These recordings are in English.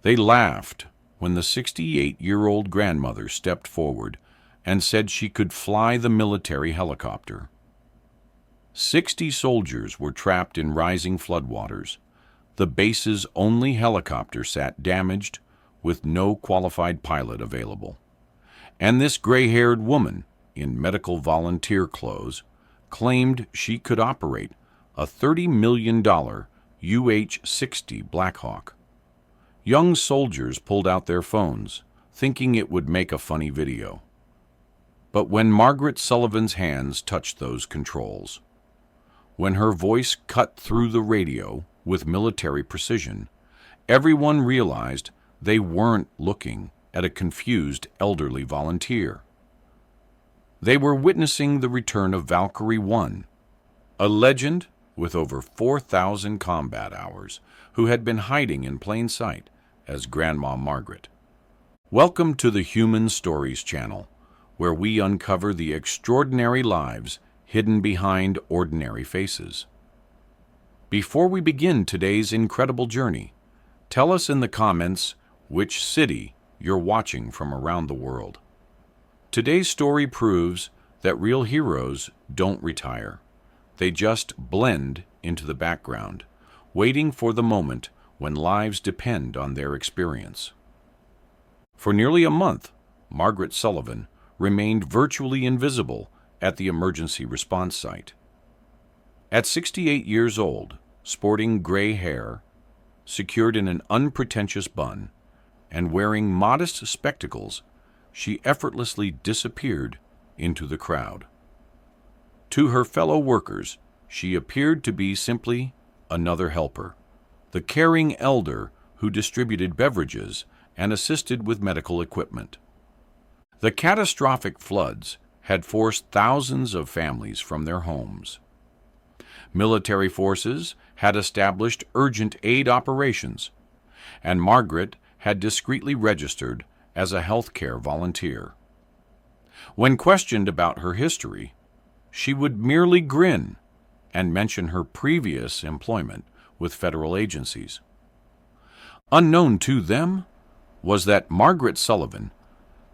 They laughed when the 68-year-old grandmother stepped forward and said she could fly the military helicopter. 60 soldiers were trapped in rising floodwaters. The base's only helicopter sat damaged, with no qualified pilot available. And this gray-haired woman, in medical volunteer clothes, claimed she could operate a $30 million UH-60 Blackhawk. Young soldiers pulled out their phones, thinking it would make a funny video. But when Margaret Sullivan's hands touched those controls, when her voice cut through the radio with military precision, everyone realized they weren't looking at a confused elderly volunteer. They were witnessing the return of Valkyrie One, a legend with over 4,000 combat hours who had been hiding in plain sight as Grandma Margaret. Welcome to the Human Stories channel, where we uncover the extraordinary lives hidden behind ordinary faces. Before we begin today's incredible journey, tell us in the comments which city you're watching from around the world. Today's story proves that real heroes don't retire. They just blend into the background, waiting for the moment when lives depend on their experience. For nearly a month, Margaret Sullivan remained virtually invisible at the emergency response site. At 68 years old, sporting gray hair, secured in an unpretentious bun, and wearing modest spectacles, she effortlessly disappeared into the crowd. To her fellow workers, she appeared to be simply another helper, the caring elder who distributed beverages and assisted with medical equipment. The catastrophic floods had forced thousands of families from their homes. Military forces had established urgent aid operations, and Margaret had discreetly registered as a healthcare volunteer. When questioned about her history, she would merely grin and mention her previous employment with federal agencies. Unknown to them was that Margaret Sullivan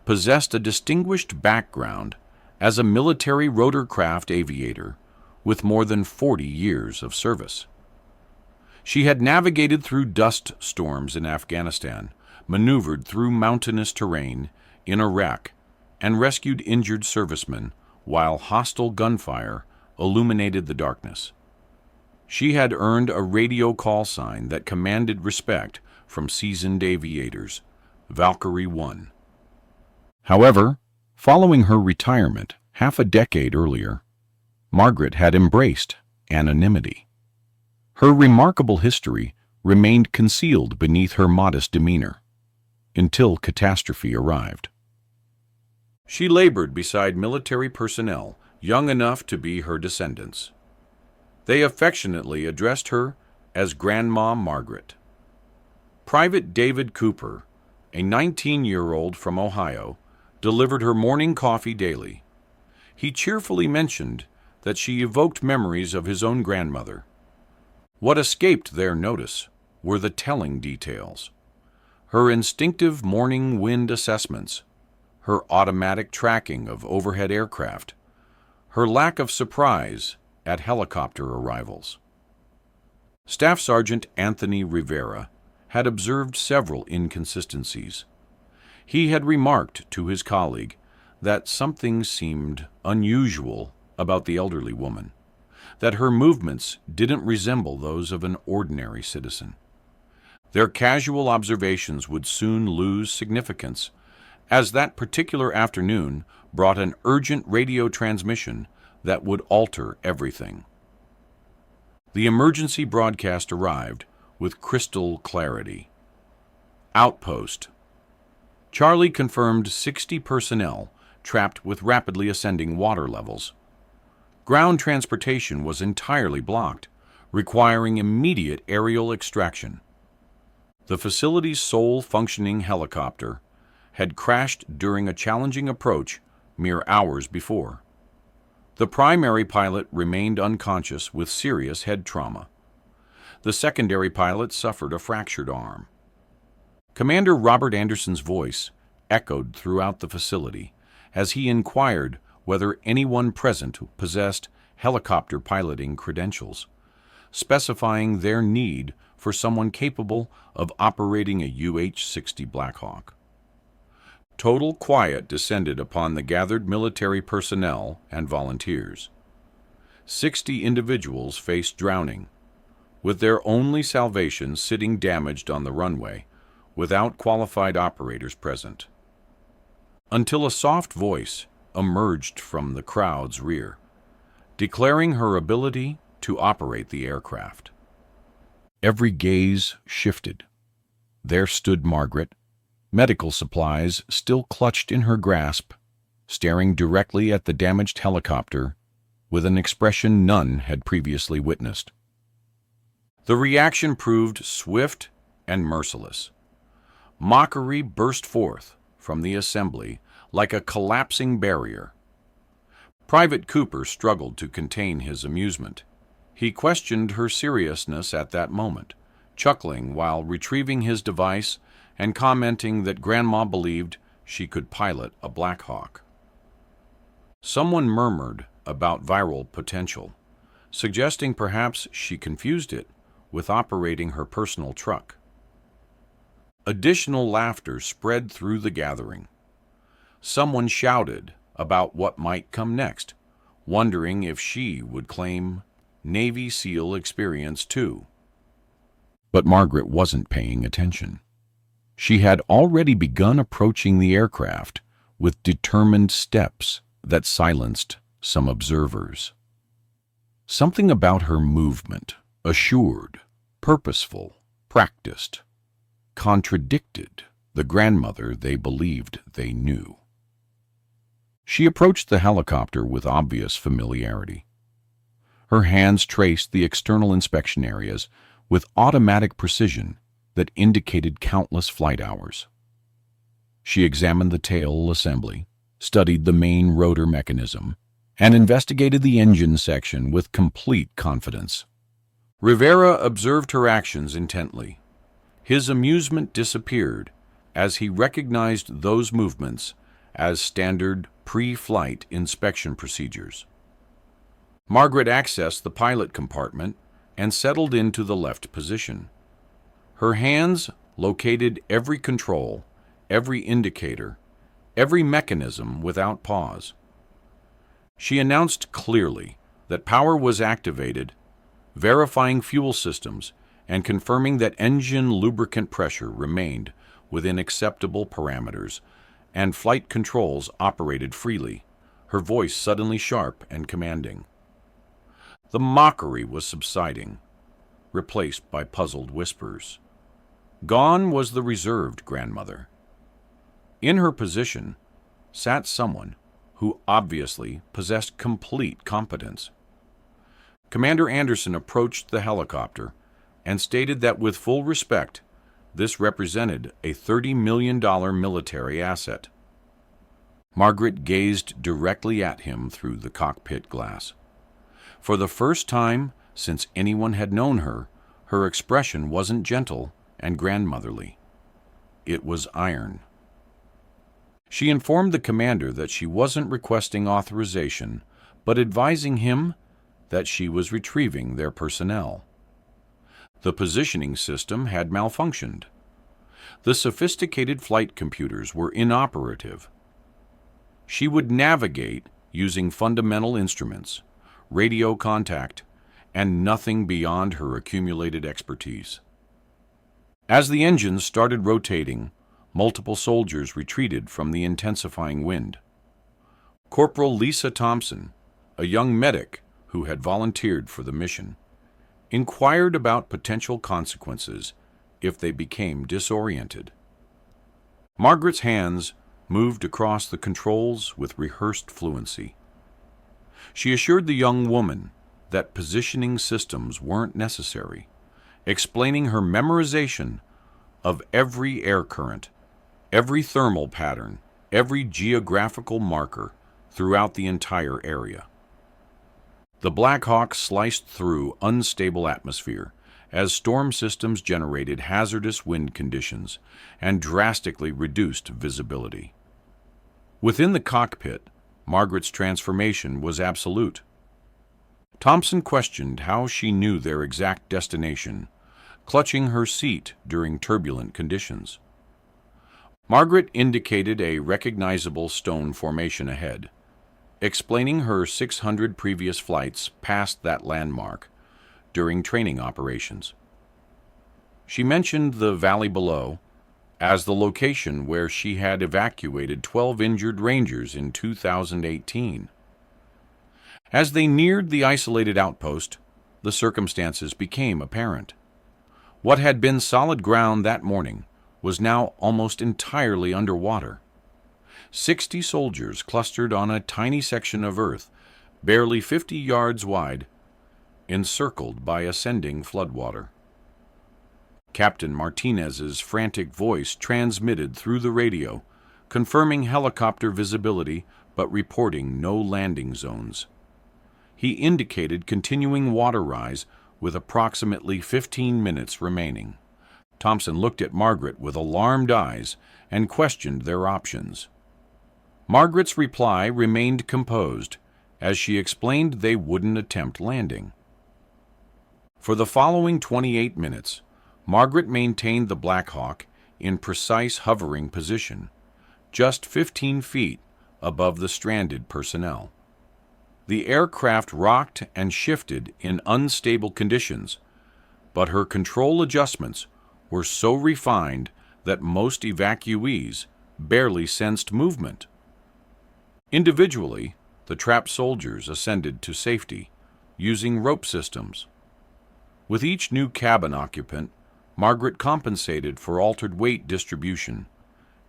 possessed a distinguished background as a military rotorcraft aviator with more than 40 years of service. She had navigated through dust storms in Afghanistan, maneuvered through mountainous terrain in Iraq, and rescued injured servicemen while hostile gunfire illuminated the darkness. She had earned a radio call sign that commanded respect from seasoned aviators, Valkyrie One. However, following her retirement half a decade earlier, Margaret had embraced anonymity. Her remarkable history remained concealed beneath her modest demeanor until catastrophe arrived. She labored beside military personnel young enough to be her descendants. They affectionately addressed her as Grandma Margaret. Private David Cooper, a 19-year-old from Ohio, delivered her morning coffee daily. He cheerfully mentioned that she evoked memories of his own grandmother. What escaped their notice were the telling details. Her instinctive morning wind assessments, her automatic tracking of overhead aircraft, her lack of surprise at helicopter arrivals. Staff Sergeant Anthony Rivera had observed several inconsistencies. He had remarked to his colleague that something seemed unusual about the elderly woman, that her movements didn't resemble those of an ordinary citizen. Their casual observations would soon lose significance, as that particular afternoon brought an urgent radio transmission that would alter everything. The emergency broadcast arrived with crystal clarity. Outpost Charlie confirmed 60 personnel trapped with rapidly ascending water levels. Ground transportation was entirely blocked, requiring immediate aerial extraction. The facility's sole functioning helicopter had crashed during a challenging approach mere hours before. The primary pilot remained unconscious with serious head trauma. The secondary pilot suffered a fractured arm. Commander Robert Anderson's voice echoed throughout the facility as he inquired whether anyone present possessed helicopter piloting credentials, specifying their need for someone capable of operating a UH-60 Blackhawk. Total quiet descended upon the gathered military personnel and volunteers. 60 individuals faced drowning, with their only salvation sitting damaged on the runway, without qualified operators present. Until a soft voice emerged from the crowd's rear, declaring her ability to operate the aircraft. Every gaze shifted. There stood Margaret, medical supplies still clutched in her grasp, staring directly at the damaged helicopter with an expression none had previously witnessed. The reaction proved swift and merciless. Mockery burst forth from the assembly like a collapsing barrier. Private Cooper struggled to contain his amusement. He questioned her seriousness at that moment, chuckling while retrieving his device and commenting that Grandma believed she could pilot a Blackhawk. Someone murmured about viral potential, suggesting perhaps she confused it with operating her personal truck. Additional laughter spread through the gathering. Someone shouted about what might come next, wondering if she would claim Navy SEAL experience too. But Margaret wasn't paying attention. She had already begun approaching the aircraft with determined steps that silenced some observers. Something about her movement, assured, purposeful, practiced, contradicted the grandmother they believed they knew. She approached the helicopter with obvious familiarity. Her hands traced the external inspection areas with automatic precision that indicated countless flight hours. She examined the tail assembly, studied the main rotor mechanism, and investigated the engine section with complete confidence. Rivera observed her actions intently. His amusement disappeared as he recognized those movements as standard pre-flight inspection procedures. Margaret accessed the pilot compartment and settled into the left position. Her hands located every control, every indicator, every mechanism without pause. She announced clearly that power was activated, verifying fuel systems and confirming that engine lubricant pressure remained within acceptable parameters and flight controls operated freely, her voice suddenly sharp and commanding. The mockery was subsiding, replaced by puzzled whispers. Gone was the reserved grandmother. In her position sat someone who obviously possessed complete competence. Commander Anderson approached the helicopter and stated that with full respect, this represented a $30 million military asset. Margaret gazed directly at him through the cockpit glass. For the first time since anyone had known her, her expression wasn't gentle and grandmotherly. It was iron. She informed the commander that she wasn't requesting authorization, but advising him that she was retrieving their personnel. The positioning system had malfunctioned. The sophisticated flight computers were inoperative. She would navigate using fundamental instruments, radio contact, and nothing beyond her accumulated expertise. As the engines started rotating, multiple soldiers retreated from the intensifying wind. Corporal Lisa Thompson, a young medic who had volunteered for the mission, inquired about potential consequences if they became disoriented. Margaret's hands moved across the controls with rehearsed fluency. She assured the young woman that positioning systems weren't necessary, explaining her memorization of every air current, every thermal pattern, every geographical marker throughout the entire area. The Blackhawk sliced through unstable atmosphere as storm systems generated hazardous wind conditions and drastically reduced visibility. Within the cockpit, Margaret's transformation was absolute. Thompson questioned how she knew their exact destination, clutching her seat during turbulent conditions. Margaret indicated a recognizable stone formation ahead, explaining her 600 previous flights past that landmark during training operations. She mentioned the valley below as the location where she had evacuated 12 injured Rangers in 2018. As they neared the isolated outpost, the circumstances became apparent. What had been solid ground that morning was now almost entirely underwater. 60 soldiers clustered on a tiny section of earth, barely 50 yards wide, encircled by ascending floodwater. Captain Martinez's frantic voice transmitted through the radio, confirming helicopter visibility but reporting no landing zones. He indicated continuing water rise with approximately 15 minutes remaining. Thompson looked at Margaret with alarmed eyes and questioned their options. Margaret's reply remained composed as she explained they wouldn't attempt landing. For the following 28 minutes, Margaret maintained the Black Hawk in precise hovering position, just 15 feet above the stranded personnel. The aircraft rocked and shifted in unstable conditions, but her control adjustments were so refined that most evacuees barely sensed movement. Individually, the trapped soldiers ascended to safety using rope systems. With each new cabin occupant, Margaret compensated for altered weight distribution,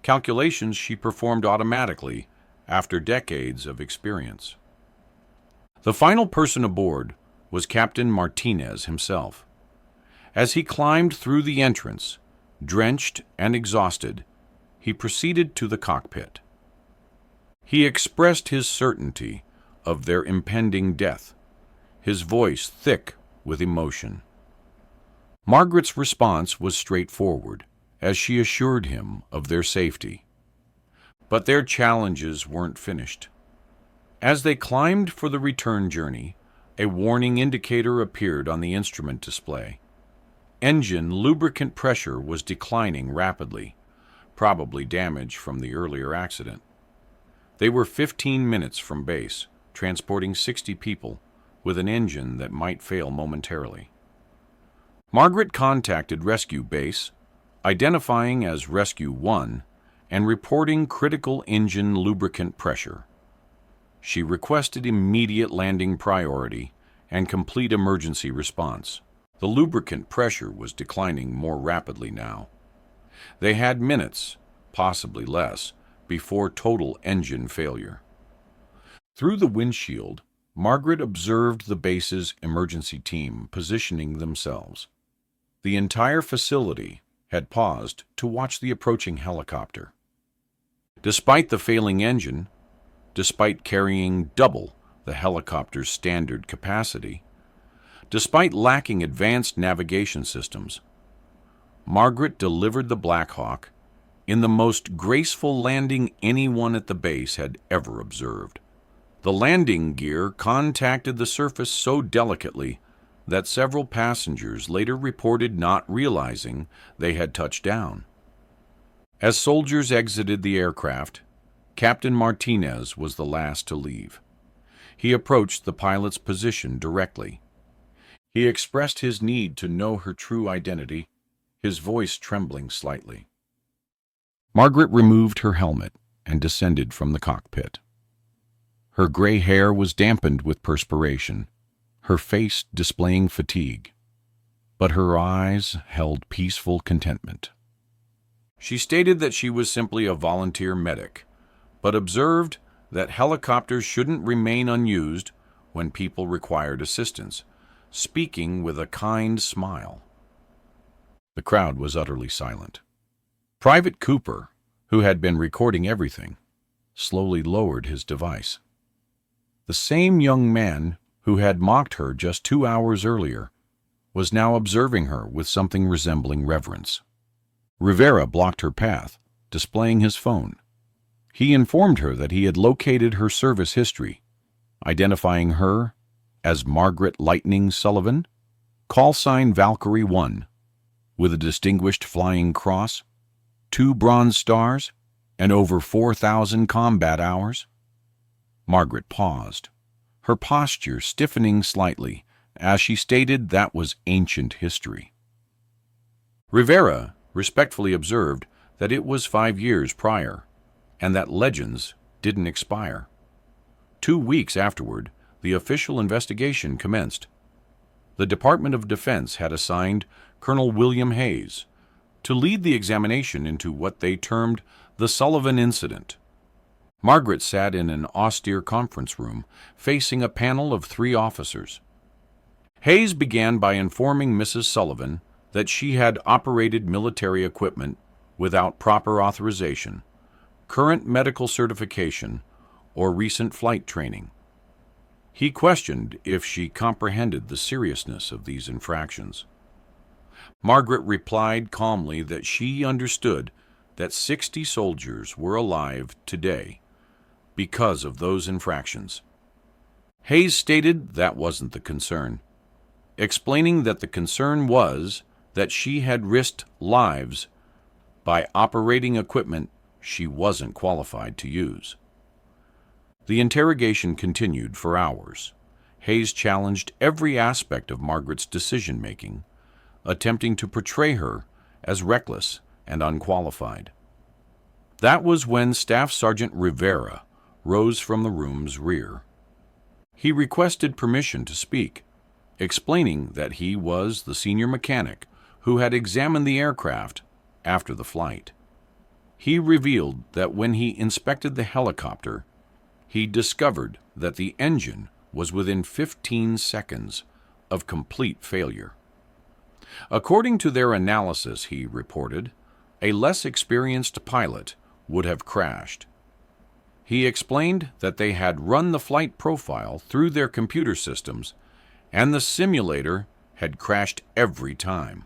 calculations she performed automatically after decades of experience. The final person aboard was Captain Martinez himself. As he climbed through the entrance, drenched and exhausted, he proceeded to the cockpit. He expressed his certainty of their impending death, his voice thick with emotion. Margaret's response was straightforward, as she assured him of their safety. But their challenges weren't finished. As they climbed for the return journey, a warning indicator appeared on the instrument display. Engine lubricant pressure was declining rapidly, probably damage from the earlier accident. They were 15 minutes from base, transporting 60 people, with an engine that might fail momentarily. Margaret contacted Rescue Base, identifying as Rescue One, and reporting critical engine lubricant pressure. She requested immediate landing priority and complete emergency response. The lubricant pressure was declining more rapidly now. They had minutes, possibly less, before total engine failure. Through the windshield, Margaret observed the base's emergency team positioning themselves. The entire facility had paused to watch the approaching helicopter. Despite the failing engine, despite carrying double the helicopter's standard capacity, despite lacking advanced navigation systems, Margaret delivered the Black Hawk in the most graceful landing anyone at the base had ever observed. The landing gear contacted the surface so delicately that several passengers later reported not realizing they had touched down. As soldiers exited the aircraft, Captain Martinez was the last to leave. He approached the pilot's position directly. He expressed his need to know her true identity, his voice trembling slightly. Margaret removed her helmet and descended from the cockpit. Her gray hair was dampened with perspiration, her face displaying fatigue, but her eyes held peaceful contentment. She stated that she was simply a volunteer medic, but observed that helicopters shouldn't remain unused when people required assistance, speaking with a kind smile. The crowd was utterly silent. Private Cooper, who had been recording everything, slowly lowered his device. The same young man who had mocked her just 2 hours earlier was now observing her with something resembling reverence. Rivera blocked her path, displaying his phone. He informed her that he had located her service history, identifying her as Margaret Lightning Sullivan, call sign Valkyrie One, with a distinguished flying cross, 2 bronze stars, and over 4,000 combat hours. Margaret paused, her posture stiffening slightly as she stated that was ancient history. Rivera respectfully observed that it was 5 years prior, and that legends didn't expire. 2 weeks afterward, the official investigation commenced. The Department of Defense had assigned Colonel William Hayes to lead the examination into what they termed the Sullivan incident. Margaret sat in an austere conference room facing a panel of 3 officers. Hayes began by informing Mrs. Sullivan that she had operated military equipment without proper authorization, current medical certification, or recent flight training. He questioned if she comprehended the seriousness of these infractions. Margaret replied calmly that she understood that 60 soldiers were alive today because of those infractions. Hayes stated that wasn't the concern, explaining that the concern was that she had risked lives by operating equipment she wasn't qualified to use. The interrogation continued for hours. Hayes challenged every aspect of Margaret's decision-making, attempting to portray her as reckless and unqualified. That was when Staff Sergeant Rivera rose from the room's rear. He requested permission to speak, explaining that he was the senior mechanic who had examined the aircraft after the flight. He revealed that when he inspected the helicopter, he discovered that the engine was within 15 seconds of complete failure. According to their analysis, he reported, a less experienced pilot would have crashed. He explained that they had run the flight profile through their computer systems, and the simulator had crashed every time.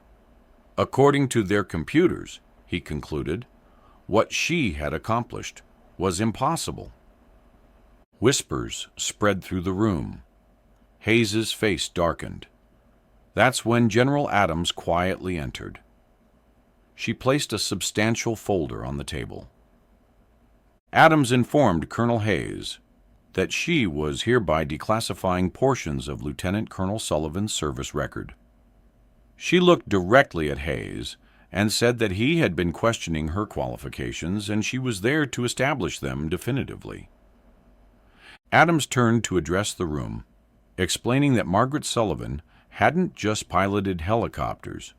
According to their computers, he concluded, what she had accomplished was impossible. Whispers spread through the room. Hayes's face darkened. That's when General Adams quietly entered. She placed a substantial folder on the table. Adams informed Colonel Hayes that she was hereby declassifying portions of Lieutenant Colonel Sullivan's service record. She looked directly at Hayes and said that he had been questioning her qualifications and she was there to establish them definitively. Adams turned to address the room, explaining that Margaret Sullivan hadn't just piloted helicopters,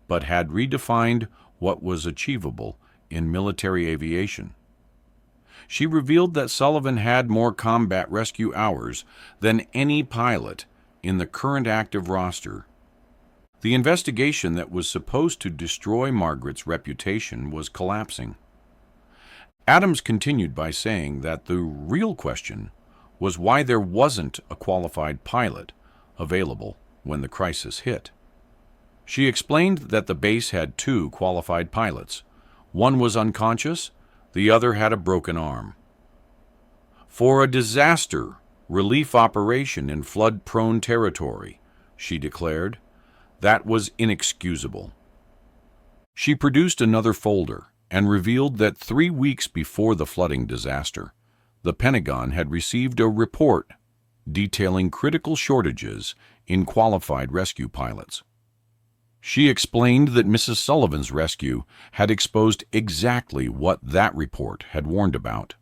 but had redefined what was achievable in military aviation. She revealed that Sullivan had more combat rescue hours than any pilot in the current active roster. The investigation that was supposed to destroy Margaret's reputation was collapsing. Adams continued by saying that the real question was why there wasn't a qualified pilot available when the crisis hit. She explained that the base had 2 qualified pilots. One was unconscious, the other had a broken arm. For a disaster relief operation in flood-prone territory, she declared, that was inexcusable. She produced another folder and revealed that 3 weeks before the flooding disaster, the Pentagon had received a report detailing critical shortages in qualified rescue pilots. She explained that Mrs. Sullivan's rescue had exposed exactly what that report had warned about.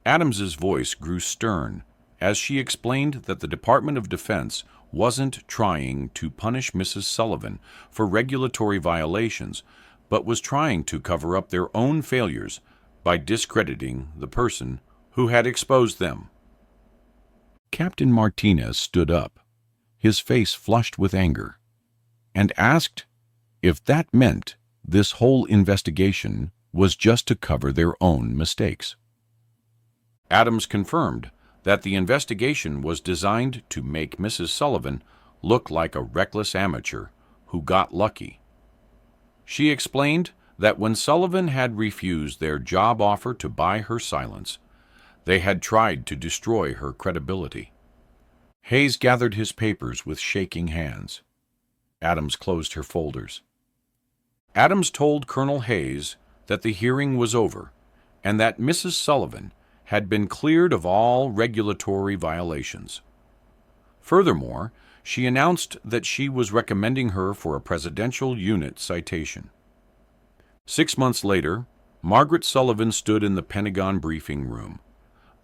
Adams's voice grew stern as she explained that the Department of Defense wasn't trying to punish Mrs. Sullivan for regulatory violations, but was trying to cover up their own failures by discrediting the person who had exposed them. Captain Martinez stood up, his face flushed with anger, and asked if that meant this whole investigation was just to cover their own mistakes. Adams confirmed that the investigation was designed to make Mrs. Sullivan look like a reckless amateur who got lucky. She explained that when Sullivan had refused their job offer to buy her silence, they had tried to destroy her credibility. Hayes gathered his papers with shaking hands. Adams closed her folders. Adams told Colonel Hayes that the hearing was over and that Mrs. Sullivan had been cleared of all regulatory violations. Furthermore, she announced that she was recommending her for a Presidential Unit citation. 6 months later, Margaret Sullivan stood in the Pentagon briefing room,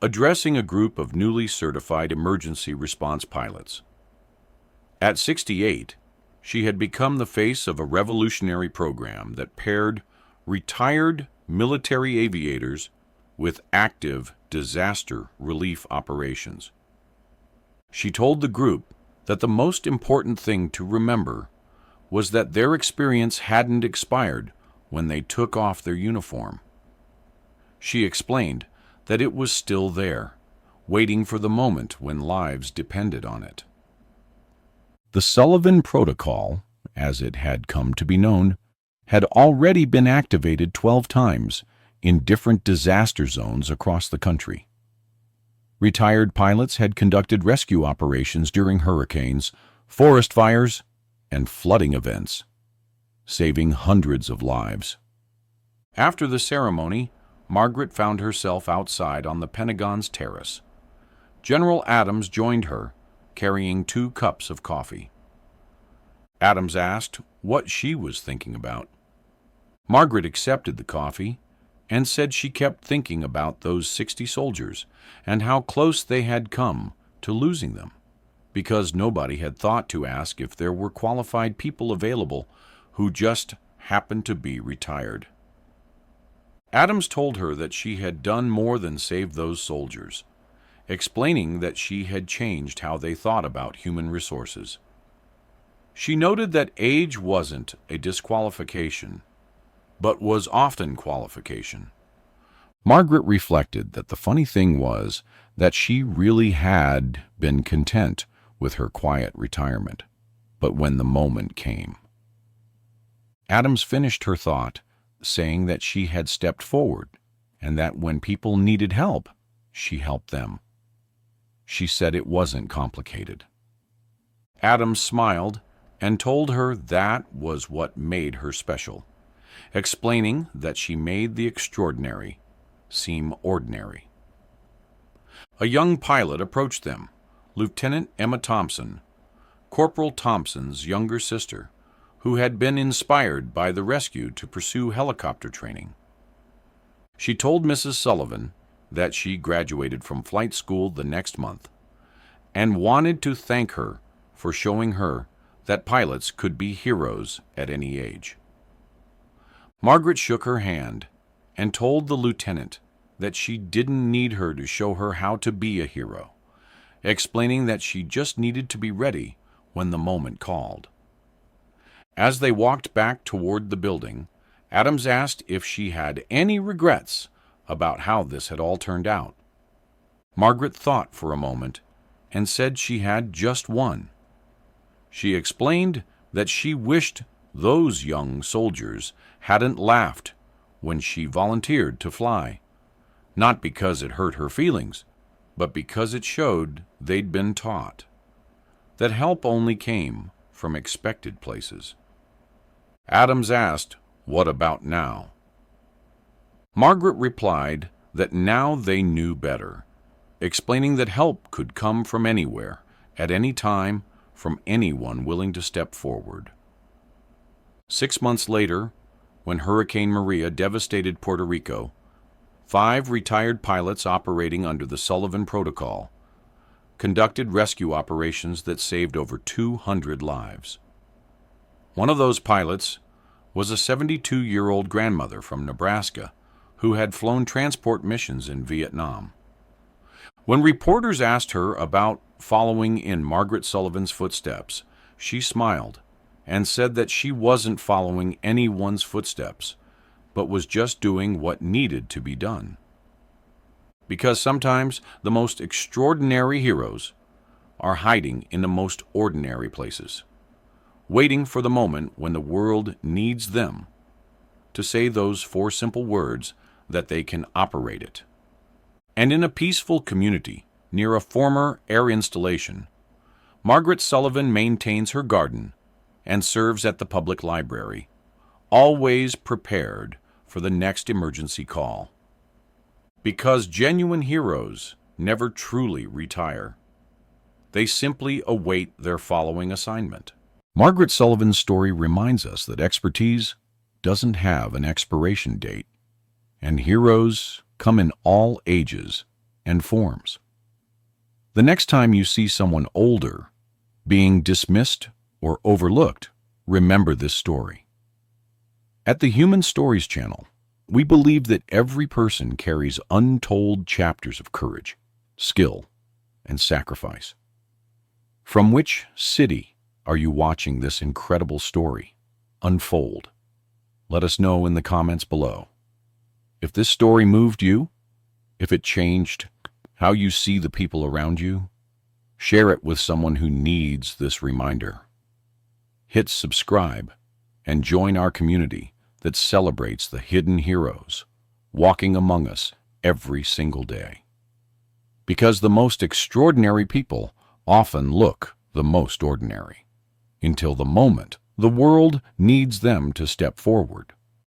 addressing a group of newly certified emergency response pilots. At 68, she had become the face of a revolutionary program that paired retired military aviators with active disaster relief operations. She told the group that the most important thing to remember was that their experience hadn't expired when they took off their uniform. She explained that it was still there, waiting for the moment when lives depended on it. The Sullivan Protocol, as it had come to be known, had already been activated 12 times in different disaster zones across the country. Retired pilots had conducted rescue operations during hurricanes, forest fires, and flooding events, saving hundreds of lives. After the ceremony, Margaret found herself outside on the Pentagon's terrace. General Adams joined her, carrying 2 cups of coffee. Adams asked what she was thinking about. Margaret accepted the coffee and said she kept thinking about those 60 soldiers and how close they had come to losing them, because nobody had thought to ask if there were qualified people available who just happened to be retired. Adams told her that she had done more than save those soldiers, explaining that she had changed how they thought about human resources. She noted that age wasn't a disqualification, but was often qualification. Margaret reflected that the funny thing was that she really had been content with her quiet retirement, but when the moment came. Adams finished her thought, saying that she had stepped forward and that when people needed help, she helped them. She said it wasn't complicated. Adams smiled and told her that was what made her special, explaining that she made the extraordinary seem ordinary. A young pilot approached them, Lieutenant Emma Thompson, Corporal Thompson's younger sister, who had been inspired by the rescue to pursue helicopter training. She told Mrs. Sullivan that she graduated from flight school the next month and wanted to thank her for showing her that pilots could be heroes at any age. Margaret shook her hand and told the lieutenant that she didn't need her to show her how to be a hero, explaining that she just needed to be ready when the moment called. As they walked back toward the building, Adams asked if she had any regrets about how this had all turned out. Margaret thought for a moment and said she had just one. She explained that she wished those young soldiers hadn't laughed when she volunteered to fly, not because it hurt her feelings, but because it showed they'd been taught that help only came from expected places. Adams asked, "What about now?" Margaret replied that now they knew better, explaining that help could come from anywhere, at any time, from anyone willing to step forward. 6 months later, when Hurricane Maria devastated Puerto Rico, 5 retired pilots operating under the Sullivan Protocol conducted rescue operations that saved over 200 lives. One of those pilots was a 72-year-old grandmother from Nebraska who had flown transport missions in Vietnam. When reporters asked her about following in Margaret Sullivan's footsteps, she smiled and said that she wasn't following anyone's footsteps, but was just doing what needed to be done. Because sometimes the most extraordinary heroes are hiding in the most ordinary places, waiting for the moment when the world needs them to say those 4 simple words that they can operate it. And in a peaceful community near a former air installation, Margaret Sullivan maintains her garden and serves at the public library, always prepared for the next emergency call. Because genuine heroes never truly retire. They simply await their following assignment. Margaret Sullivan's story reminds us that expertise doesn't have an expiration date, and heroes come in all ages and forms. The next time you see someone older being dismissed or overlooked, remember this story. At the Human Stories channel, we believe that every person carries untold chapters of courage, skill, and sacrifice. From which city are you watching this incredible story unfold? Let us know in the comments below. If this story moved you, if it changed how you see the people around you, share it with someone who needs this reminder. Hit subscribe and join our community that celebrates the hidden heroes walking among us every single day. Because the most extraordinary people often look the most ordinary, until the moment the world needs them to step forward.